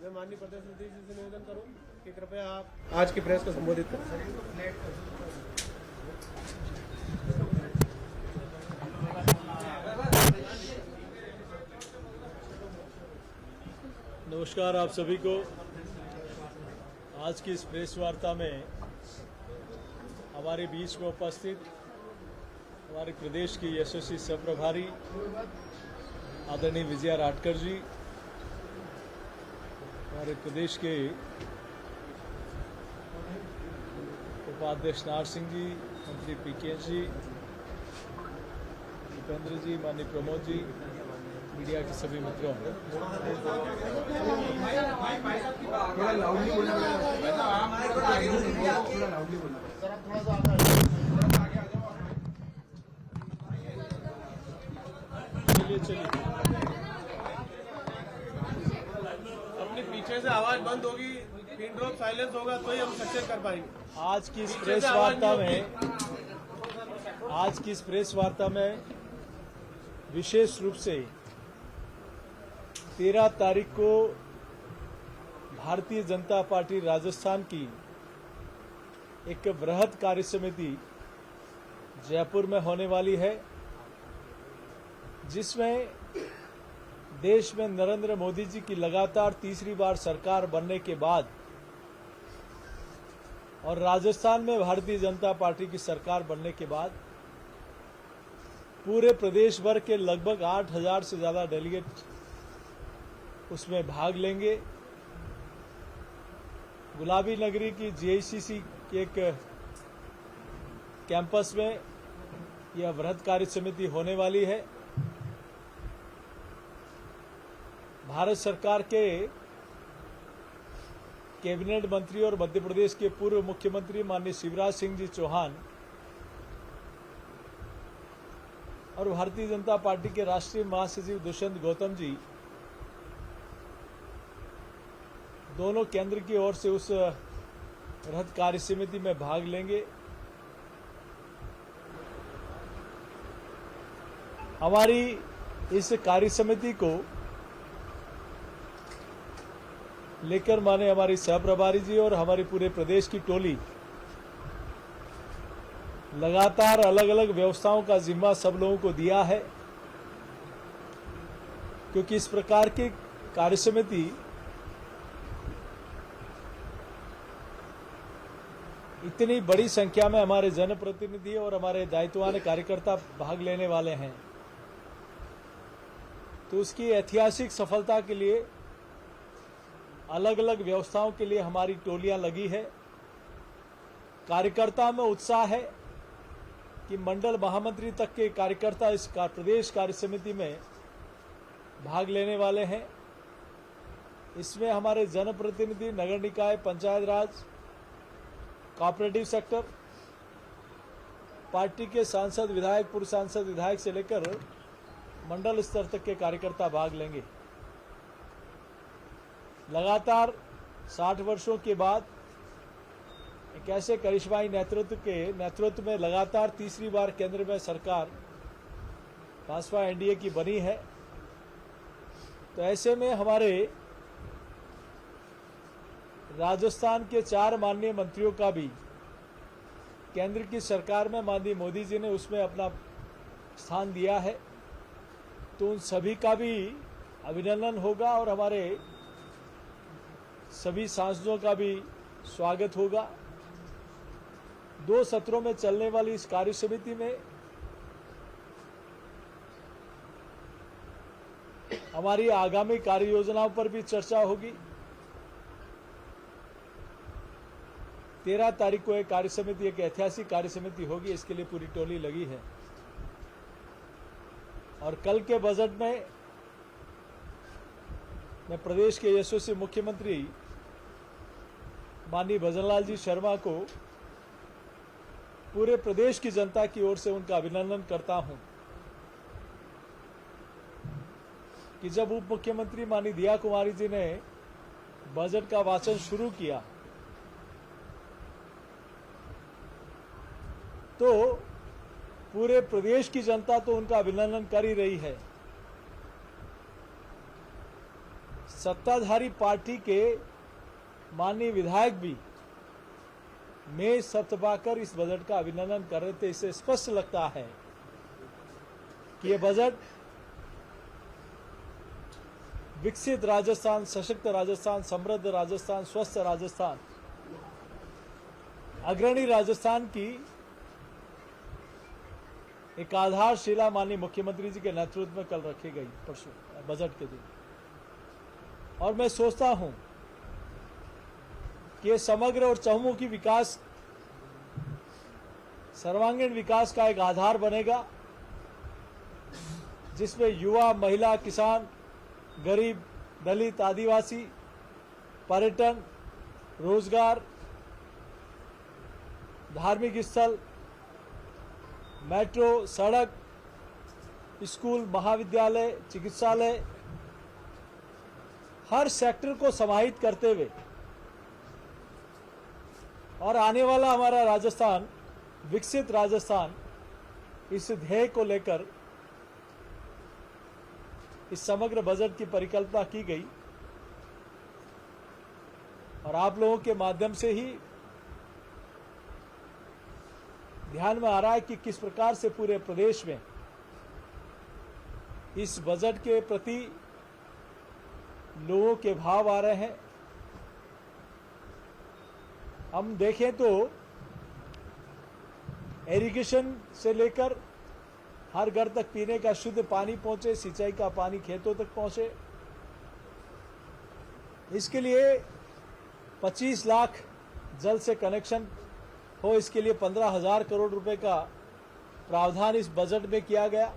मैं माननीय प्रदेश अध्यक्ष जी से निवेदन करूं कि कृपया आप आज की प्रेस को संबोधित करें। नमस्कार आप सभी को। आज की इस प्रेस वार्ता में हमारे बीच में उपस्थित हमारे प्रदेश की यशस्वी सह-प्रभारी आदरणीय विजया राटकर जी, हमारे प्रदेश के उपाध्यक्ष नार सिंह जी, मंत्री पीके जी, भूपेंद्र जी, माननीय प्रमोद जी, मीडिया के सभी मित्रों, चलिए अपने पीछे से आवाज बंद होगी, पिन ड्रॉप साइलेंस होगा तो ही हम सक्सेस कर पाएंगे। आज की इस प्रेस वार्ता में विशेष रूप से 13 तारीख को भारतीय जनता पार्टी राजस्थान की एक बृहद कार्य समिति जयपुर में होने वाली है, जिसमें देश में नरेंद्र मोदी जी की लगातार तीसरी बार सरकार बनने के बाद और राजस्थान में भारतीय जनता पार्टी की सरकार बनने के बाद पूरे प्रदेश भर के लगभग 8,000 से ज्यादा डेलीगेट उसमें भाग लेंगे। गुलाबी नगरी की जीआईसीसी के एक कैंपस में यह बृहद कार्य समिति होने वाली है। भारत सरकार के कैबिनेट मंत्री और मध्य प्रदेश के पूर्व मुख्यमंत्री माननीय शिवराज सिंह जी चौहान और भारतीय जनता पार्टी के राष्ट्रीय महासचिव दुष्यंत गौतम जी दोनों केंद्र की ओर से उस बृहद कार्य समिति में भाग लेंगे। हमारी इस कार्य समिति को लेकर माने हमारी सह-प्रभारी जी और हमारी पूरे प्रदेश की टोली लगातार अलग अलग व्यवस्थाओं का जिम्मा सब लोगों को दिया है, क्योंकि इस प्रकार की कार्य समिति इतनी बड़ी संख्या में हमारे जनप्रतिनिधि और हमारे दायित्ववान कार्यकर्ता भाग लेने वाले हैं, तो उसकी ऐतिहासिक सफलता के लिए अलग अलग व्यवस्थाओं के लिए हमारी टोलियां लगी है। कार्यकर्ता में उत्साह है कि मंडल महामंत्री तक के कार्यकर्ता इस प्रदेश कार्य समिति में भाग लेने वाले हैं। इसमें हमारे जनप्रतिनिधि, नगर निकाय, पंचायत राज, कोऑपरेटिव सेक्टर, पार्टी के सांसद, विधायक, पूर्व सांसद, विधायक से लेकर मंडल स्तर तक के कार्यकर्ता भाग लेंगे। लगातार 60 वर्षों के बाद एक ऐसे करिश्माई नेतृत्व में लगातार तीसरी बार केंद्र में सरकार भाजपा एनडीए की बनी है, तो ऐसे में हमारे राजस्थान के 4 माननीय मंत्रियों का भी केंद्र की सरकार में माननीय मोदी जी ने उसमें अपना स्थान दिया है, तो उन सभी का भी अभिनंदन होगा और हमारे सभी सांसदों का भी स्वागत होगा। 2 सत्रों में चलने वाली इस कार्य समिति में हमारी आगामी कार्य योजनाओं पर भी चर्चा होगी। 13 तारीख को एक कार्य समिति, एक ऐतिहासिक कार्य समिति होगी, इसके लिए पूरी टोली लगी है। और कल के बजट में मैं प्रदेश के यशस्वी मुख्यमंत्री माननीय भजनलाल जी शर्मा को पूरे प्रदेश की जनता की ओर से उनका अभिनंदन करता हूं कि जब उप मुख्यमंत्री माननीय दिया कुमारी जी ने बजट का वाचन शुरू किया तो पूरे प्रदेश की जनता तो उनका अभिनंदन कर ही रही है, सत्ताधारी पार्टी के माननीय विधायक भी मेज थपथपाकर इस बजट का अभिनंदन कर रहे थे। इससे स्पष्ट लगता है कि ये बजट विकसित राजस्थान, सशक्त राजस्थान, समृद्ध राजस्थान, स्वस्थ राजस्थान, अग्रणी राजस्थान की एक आधारशिला माननीय मुख्यमंत्री जी के नेतृत्व में कल रखी गई परसों बजट के दिन। और मैं सोचता हूं कि ये समग्र और चहुमुखी विकास, सर्वांगीण विकास का एक आधार बनेगा, जिसमें युवा, महिला, किसान, गरीब, दलित, आदिवासी, पर्यटन, रोजगार, धार्मिक स्थल, मेट्रो, सड़क, स्कूल, महाविद्यालय, चिकित्सालय, हर सेक्टर को समाहित करते हुए और आने वाला हमारा राजस्थान, विकसित राजस्थान, इस ध्येय को लेकर इस समग्र बजट की परिकल्पना की गई। और आप लोगों के माध्यम से ही ध्यान में आ रहा है कि किस प्रकार से पूरे प्रदेश में इस बजट के प्रति लोगों के भाव आ रहे हैं। हम देखें तो इरिगेशन से लेकर हर घर तक पीने का शुद्ध पानी पहुंचे, सिंचाई का पानी खेतों तक पहुंचे, इसके लिए 25 लाख जल से कनेक्शन हो, इसके लिए 15,000 करोड़ रुपए का प्रावधान इस बजट में किया गया।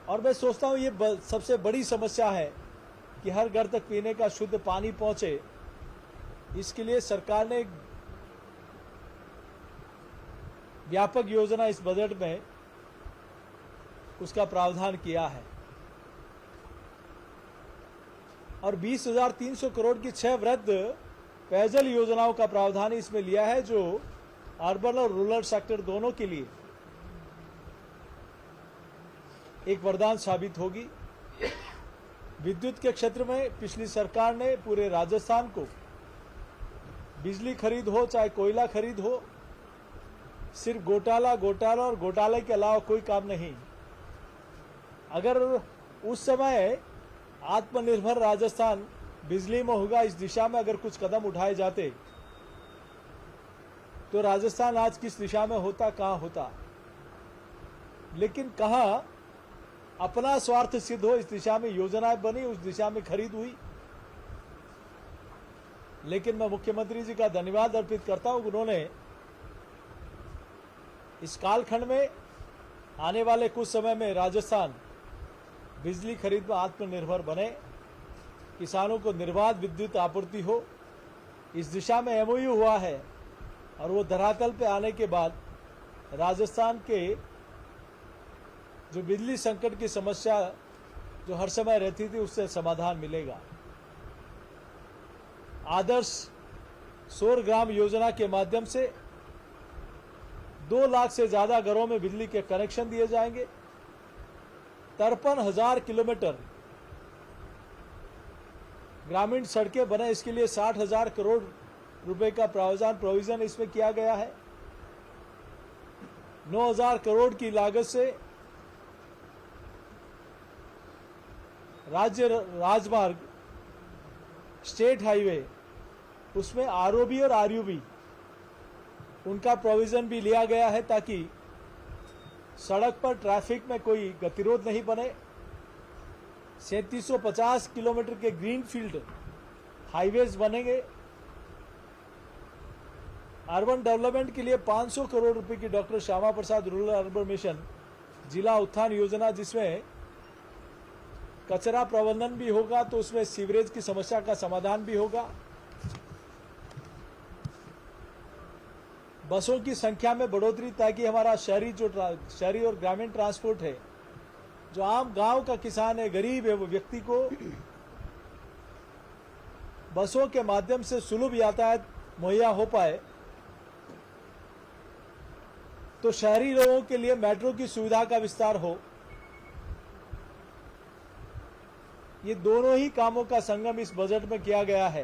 और मैं सोचता हूं ये सबसे बड़ी समस्या है कि हर घर तक पीने का शुद्ध पानी पहुंचे। इसके लिए सरकार ने एक व्यापक योजना इस बजट में उसका प्रावधान किया है। और 20,300 करोड़ की 6 वृहद पेयजल योजनाओं का प्रावधान इसमें लिया है, जो अर्बन और रूरल सेक्टर दोनों के लिए एक वरदान साबित होगी। विद्युत के क्षेत्र में पिछली सरकार ने पूरे राजस्थान को बिजली खरीद हो चाहे कोयला खरीद हो, सिर्फ घोटाला और घोटाले के अलावा कोई काम नहीं। अगर उस समय आत्मनिर्भर राजस्थान बिजली में होगा, इस दिशा में अगर कुछ कदम उठाए जाते तो राजस्थान आज किस दिशा में होता, कहां होता। लेकिन कहां अपना स्वार्थ सिद्ध हो, इस दिशा में योजनाएं बनी, उस दिशा में खरीद हुई। लेकिन मैं मुख्यमंत्री जी का धन्यवाद अर्पित करता हूं, उन्होंने इस कालखंड में आने वाले कुछ समय में राजस्थान बिजली खरीद में आत्मनिर्भर बने, किसानों को निर्बाध विद्युत आपूर्ति हो, इस दिशा में एमओयू हुआ है। और वो धरातल पे आने के बाद राजस्थान के जो बिजली संकट की समस्या जो हर समय रहती थी, उससे समाधान मिलेगा। आदर्श सौर ग्राम योजना के माध्यम से 2 लाख से ज्यादा घरों में बिजली के कनेक्शन दिए जाएंगे। 53,000 किलोमीटर ग्रामीण सड़कें बने, इसके लिए 60,000 करोड़ रुपए का प्रोविजन इसमें किया गया है। 9,000 करोड़ की लागत से राज्य राजमार्ग, स्टेट हाईवे, उसमें आरओबी और आरयूबी उनका प्रोविजन भी लिया गया है, ताकि सड़क पर ट्रैफिक में कोई गतिरोध नहीं बने। 3750 किलोमीटर के ग्रीनफील्ड हाईवेज बनेंगे। अर्बन डेवलपमेंट के लिए 500 करोड़ रुपए की doctor Shyama Prasad rural urban mission जिला उत्थान योजना, जिसमें कचरा प्रबंधन भी होगा, तो उसमें सीवरेज की समस्या का समाधान भी होगा। बसों की संख्या में बढ़ोतरी, ताकि हमारा शहरी और ग्रामीण ट्रांसपोर्ट है, जो आम गांव का किसान है, गरीब है, वो व्यक्ति को बसों के माध्यम से सुलभ यातायात मुहैया हो पाए। तो शहरी लोगों के लिए मेट्रो की सुविधा का विस्तार हो। ये दोनों ही कामों का संगम इस बजट में किया गया है।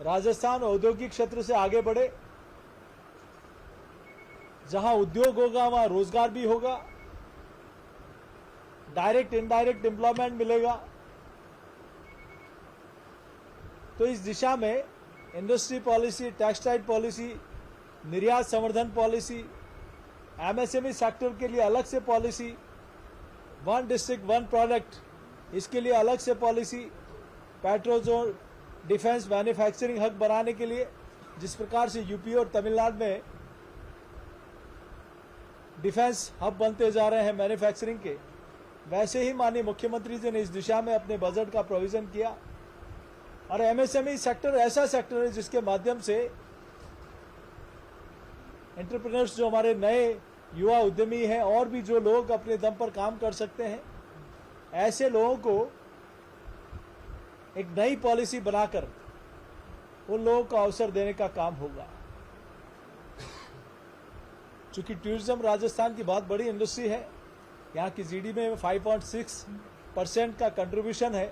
राजस्थान औद्योगिक क्षेत्र से आगे बढ़े, जहां उद्योग होगा वहां रोजगार भी होगा, डायरेक्ट इनडायरेक्ट एम्प्लॉयमेंट मिलेगा। तो इस दिशा में इंडस्ट्री पॉलिसी, टेक्सटाइल पॉलिसी, निर्यात संवर्धन पॉलिसी, एमएसएमई सेक्टर के लिए अलग से policy, one district one product, इसके लिए अलग से पॉलिसी, पेट्रोजोन डिफेंस मैन्युफैक्चरिंग हब बनाने के लिए, जिस प्रकार से यूपी और तमिलनाडु में डिफेंस हब बनते जा रहे हैं मैन्युफैक्चरिंग के, वैसे ही माननीय मुख्यमंत्री जी ने इस दिशा में अपने बजट का प्रोविजन किया। और एमएसएमई सेक्टर ऐसा सेक्टर है जिसके माध्यम से एंटरप्रेन्योर्स, जो हमारे नए युवा उद्यमी हैं और भी जो लोग अपने दम पर काम कर सकते हैं, ऐसे लोगों को एक नई पॉलिसी बनाकर उन लोगों को अवसर देने का काम होगा। चूंकि टूरिज्म राजस्थान की बहुत बड़ी इंडस्ट्री है, यहाँ की जीडीपी में 5.6% का कंट्रीब्यूशन है,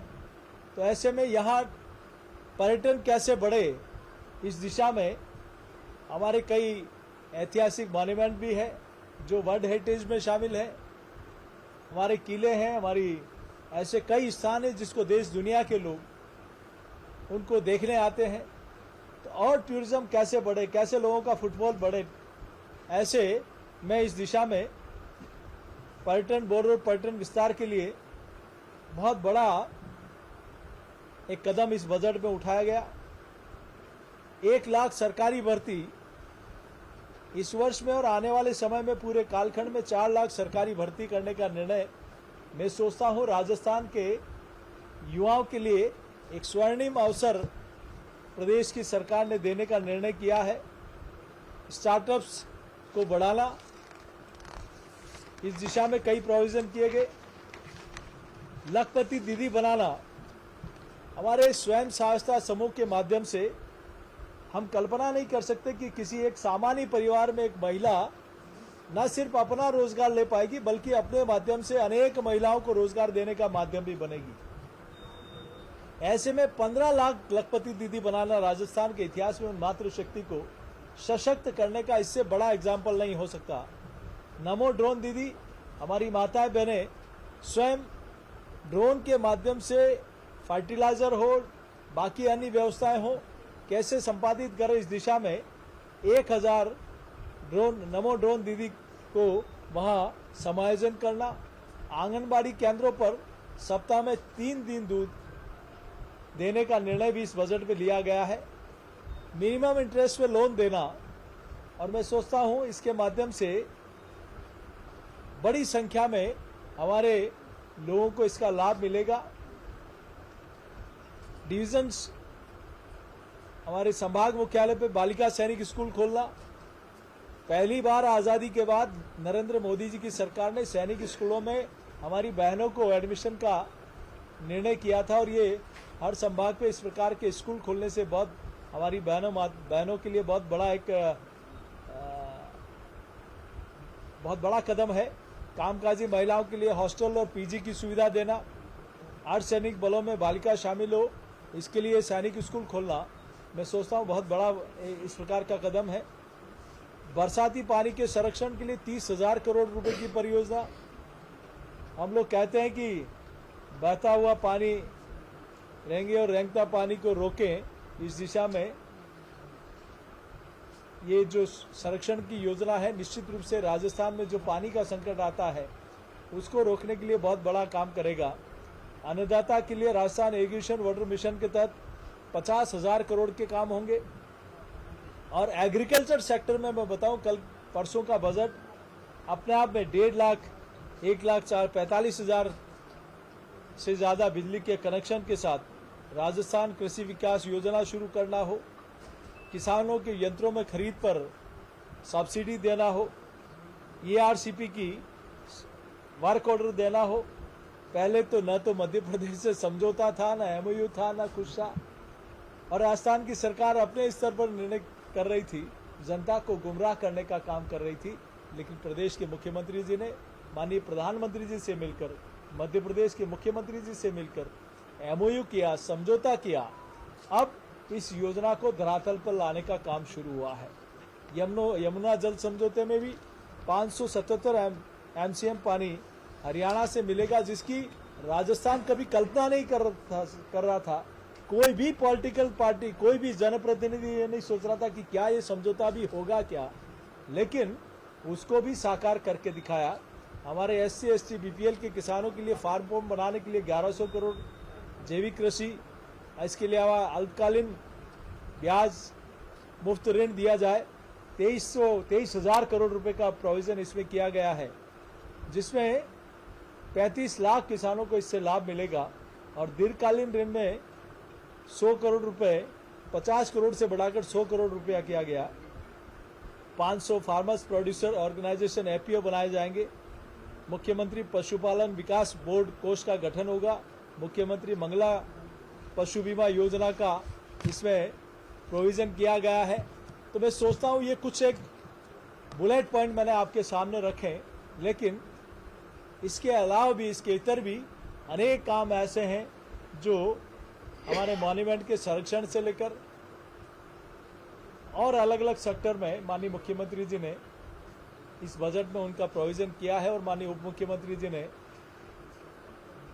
तो ऐसे में यहाँ पर्यटन कैसे बढ़े, इस दिशा में हमारे कई ऐतिहासिक मॉन्यूमेंट भी है जो वर्ल्ड हेरिटेज में शामिल है, हमारे किले हैं, हमारी ऐसे कई स्थान हैं जिसको देश दुनिया के लोग उनको देखने आते हैं। तो और टूरिज्म कैसे बढ़े, कैसे लोगों का फुटफॉल बढ़े, ऐसे मैं इस दिशा में पर्यटन बोर्ड और पर्यटन विस्तार के लिए बहुत बड़ा एक कदम इस बजट में उठाया गया। 1 लाख सरकारी भर्ती इस वर्ष में और आने वाले समय में पूरे कालखंड में 4 लाख सरकारी भर्ती करने का निर्णय मैं सोचता हूं राजस्थान के युवाओं के लिए एक स्वर्णिम अवसर प्रदेश की सरकार ने देने का निर्णय किया है। स्टार्टअप्स को बढ़ाना, इस दिशा में कई प्रोविजन किए गए। लखपति दीदी बनाना, हमारे स्वयं सहायता समूह के माध्यम से हम कल्पना नहीं कर सकते कि किसी एक सामान्य परिवार में एक महिला न सिर्फ अपना रोजगार ले पाएगी बल्कि अपने माध्यम से अनेक महिलाओं को रोजगार देने का माध्यम भी बनेगी। ऐसे में 15 लाख लखपति दीदी बनाना राजस्थान के इतिहास में मातृशक्ति को सशक्त करने का इससे बड़ा एग्जाम्पल नहीं हो सकता। नमो ड्रोन दीदी, हमारी माताएं बहनें स्वयं ड्रोन के माध्यम से फर्टिलाइजर हो, बाकी अन्य व्यवस्थाएं हो, कैसे संपादित करें, इस दिशा में 1000 ड्रोन, नमो ड्रोन दीदी को वहां समायोजन करना। आंगनबाड़ी केंद्रों पर सप्ताह में 3 दिन दूध देने का निर्णय भी इस बजट में लिया गया है। मिनिमम इंटरेस्ट पे लोन देना, और मैं सोचता हूं इसके माध्यम से बड़ी संख्या में हमारे लोगों को इसका लाभ मिलेगा। डिविजन्स, हमारे संभाग मुख्यालय पे बालिका सैनिक स्कूल खोलना, पहली बार आज़ादी के बाद नरेंद्र मोदी जी की सरकार ने सैनिक स्कूलों में हमारी बहनों को एडमिशन का निर्णय किया था, और ये हर संभाग पे इस प्रकार के स्कूल खोलने से बहुत हमारी बहनों के लिए बहुत बड़ा कदम है। कामकाजी महिलाओं के लिए हॉस्टल और पीजी की सुविधा देना, अर्धसैनिक बलों में बालिका शामिल हो, इसके लिए सैनिक स्कूल खोलना, मैं सोचता हूँ बहुत बड़ा इस प्रकार का कदम है। बरसाती पानी के संरक्षण के लिए 30,000 करोड़ रुपए की परियोजना। हम लोग कहते हैं कि बहता हुआ पानी रेंगे और रेंगता पानी को रोकें, इस दिशा में ये जो संरक्षण की योजना है निश्चित रूप से राजस्थान में जो पानी का संकट आता है उसको रोकने के लिए बहुत बड़ा काम करेगा। अन्नदाता के लिए राजस्थान इरिगेशन वाटर मिशन के तहत 50,000 करोड़ के काम होंगे। और एग्रीकल्चर सेक्टर में मैं बताऊं, कल परसों का बजट अपने आप में 1.5 लाख 1,45,000 से ज़्यादा बिजली के कनेक्शन के साथ राजस्थान कृषि विकास योजना शुरू करना हो, किसानों के यंत्रों में खरीद पर सब्सिडी देना हो, ERCP की वर्क ऑर्डर देना हो। पहले तो न तो मध्य प्रदेश से समझौता था, न MOU था, न कुछ था, और राजस्थान की सरकार अपने स्तर पर निर्णय कर रही थी, जनता को गुमराह करने का काम कर रही थी। लेकिन प्रदेश के मुख्यमंत्री जी ने माननीय प्रधानमंत्री जी से मिलकर मध्य प्रदेश के मुख्यमंत्री जी से मिलकर एमओयू किया, समझौता किया। अब इस योजना को धरातल पर लाने का काम शुरू हुआ है। यमुना जल समझौते में भी 577 एमसीएम पानी हरियाणा से मिलेगा, जिसकी राजस्थान कभी कल्पना नहीं कर रहा था। कोई भी पॉलिटिकल पार्टी, कोई भी जनप्रतिनिधि ये नहीं सोच रहा था कि क्या ये समझौता भी होगा क्या, लेकिन उसको भी साकार करके दिखाया। हमारे एससी, एसटी, बीपीएल के किसानों के लिए फार्म फॉर्म बनाने के लिए 1100 करोड़, जैविक कृषि, इसके अलावा अल्पकालीन ब्याज मुफ्त ऋण दिया जाए। 23,000 करोड़ रुपए का प्रोविजन इसमें किया गया है, जिसमें 35 लाख किसानों को इससे लाभ मिलेगा। और दीर्घकालीन ऋण में 100 करोड़ रुपए, 50 करोड़ से बढ़ाकर 100 करोड़ रुपया किया गया। 500 फार्मर्स प्रोड्यूसर ऑर्गेनाइजेशन एपीओ बनाए जाएंगे। मुख्यमंत्री पशुपालन विकास बोर्ड कोष का गठन होगा। मुख्यमंत्री मंगला पशु बीमा योजना का इसमें प्रोविजन किया गया है। तो मैं सोचता हूं ये कुछ एक बुलेट पॉइंट मैंने आपके सामने रखे, लेकिन इसके अलावा भी, इसके इतर भी अनेक काम ऐसे हैं जो हमारे मॉन्यूमेंट के संरक्षण से लेकर और अलग अलग सेक्टर में माननीय मुख्यमंत्री जी ने इस बजट में उनका प्रोविजन किया है। और माननीय उप मुख्यमंत्री जी ने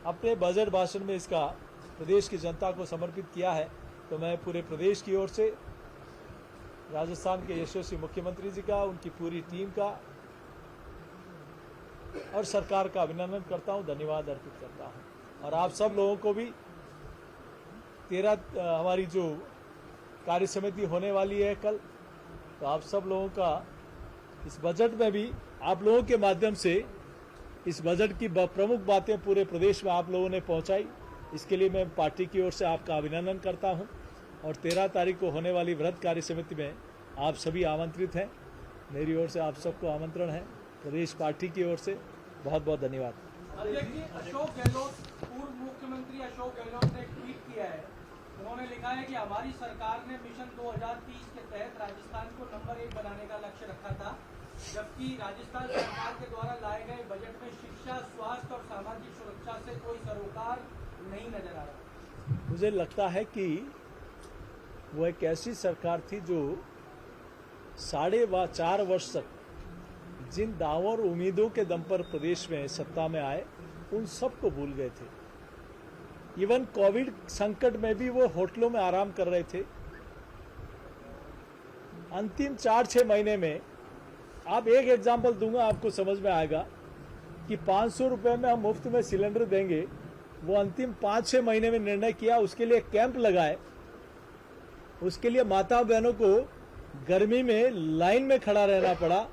अपने बजट भाषण में इसका प्रदेश की जनता को समर्पित किया है। तो मैं पूरे प्रदेश की ओर से राजस्थान के यशस्वी मुख्यमंत्री जी का, उनकी पूरी टीम का और सरकार का अभिनंदन करता हूं, धन्यवाद अर्पित करता हूं। और आप सब लोगों को भी 13 हमारी जो कार्य समिति होने वाली है कल, तो आप सब लोगों का इस बजट में भी आप लोगों के माध्यम से इस बजट की प्रमुख बातें पूरे प्रदेश में आप लोगों ने पहुंचाई, इसके लिए मैं पार्टी की ओर से आपका अभिनंदन करता हूं। और 13 तारीख को होने वाली वृहद कार्य समिति में आप सभी आमंत्रित हैं। मेरी ओर से आप सबको आमंत्रण है। प्रदेश पार्टी की ओर से बहुत बहुत धन्यवाद। अशोक गहलोत, पूर्व मुख्यमंत्री अशोक गहलोत ने ट्वीट किया है। उन्होंने लिखा है कि हमारी सरकार ने मिशन 2030 के तहत राजस्थान को नंबर 1 बनाने का लक्ष्य रखा था, जबकि राजस्थान सरकार के द्वारा लाए गए बजट में शिक्षा, स्वास्थ्य और सामाजिक सुरक्षा से कोई सरोकार नहीं नजर आ रहा। मुझे लगता है कि वो एक ऐसी सरकार थी जो 4.5 वर्ष तक जिन दावों और उम्मीदों के दम पर प्रदेश में सत्ता में आए, उन सबको भूल गए थे। इवन कोविड संकट में भी वो होटलों में आराम कर रहे थे। अंतिम 4-6 महीने में, आप एक एग्जाम्पल दूंगा, आपको समझ में आएगा कि 500 रुपए में हम मुफ्त में सिलेंडर देंगे। वो अंतिम 5-6 महीने में निर्णय किया, उसके लिए कैंप लगाए, उसके लिए माता बहनों को गर्मी में लाइन में खड़ा रहना पड़ा।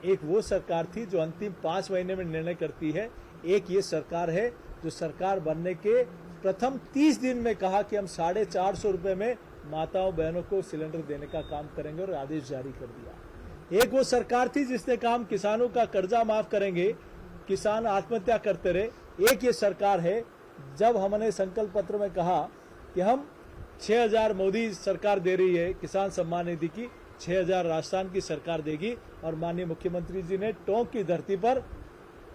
एक वो सरकार थी जो अंतिम 5 महीने में निर्णय करती है। एक ये सरकार है जो सरकार बनने के प्रथम 30 दिन में कहा कि हम 450 रुपए में माताओं बहनों को सिलेंडर देने का काम करेंगे और आदेश जारी कर दिया। एक वो सरकार थी जिसने काम किसानों का कर्जा माफ करेंगे, किसान आत्महत्या करते रहे। एक ये सरकार है जब हमने संकल्प पत्र में कहा कि हम 6,000 मोदी सरकार दे रही है किसान सम्मान निधि की, 6,000 राजस्थान की सरकार देगी। और माननीय मुख्यमंत्री जी ने टोंक की धरती पर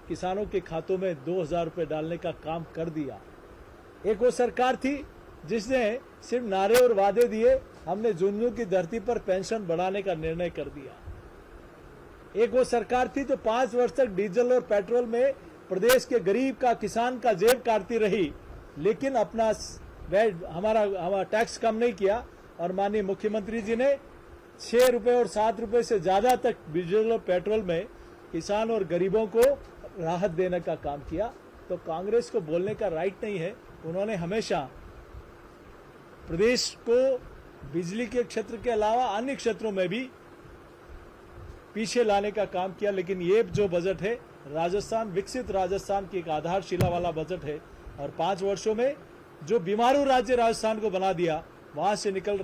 किसानों के खातों में 2,000 रुपए डालने का काम कर दिया। एक वो सरकार थी जिसने सिर्फ नारे और वादे दिए, हमने झुंझुनू की धरती पर पेंशन बढ़ाने का निर्णय कर दिया। एक वो सरकार थी जो 5 वर्ष तक डीजल और पेट्रोल में प्रदेश के गरीब का, किसान का जेब काटती रही, लेकिन अपना हमारा टैक्स कम नहीं किया। और माननीय मुख्यमंत्री जी ने 6 रुपए और 7 रुपए से ज्यादा तक डीजल और पेट्रोल में किसान और गरीबों को राहत देने का काम किया। तो कांग्रेस को बोलने का राइट नहीं है। उन्होंने हमेशा प्रदेश को बिजली के क्षेत्र के अलावा अन्य क्षेत्रों में भी पीछे लाने का काम किया। लेकिन ये जो बजट है, राजस्थान, विकसित राजस्थान की एक आधारशिला वाला बजट है। और 5 वर्षों में जो बीमारू राज्य राजस्थान को बना दिया, वहां से निकल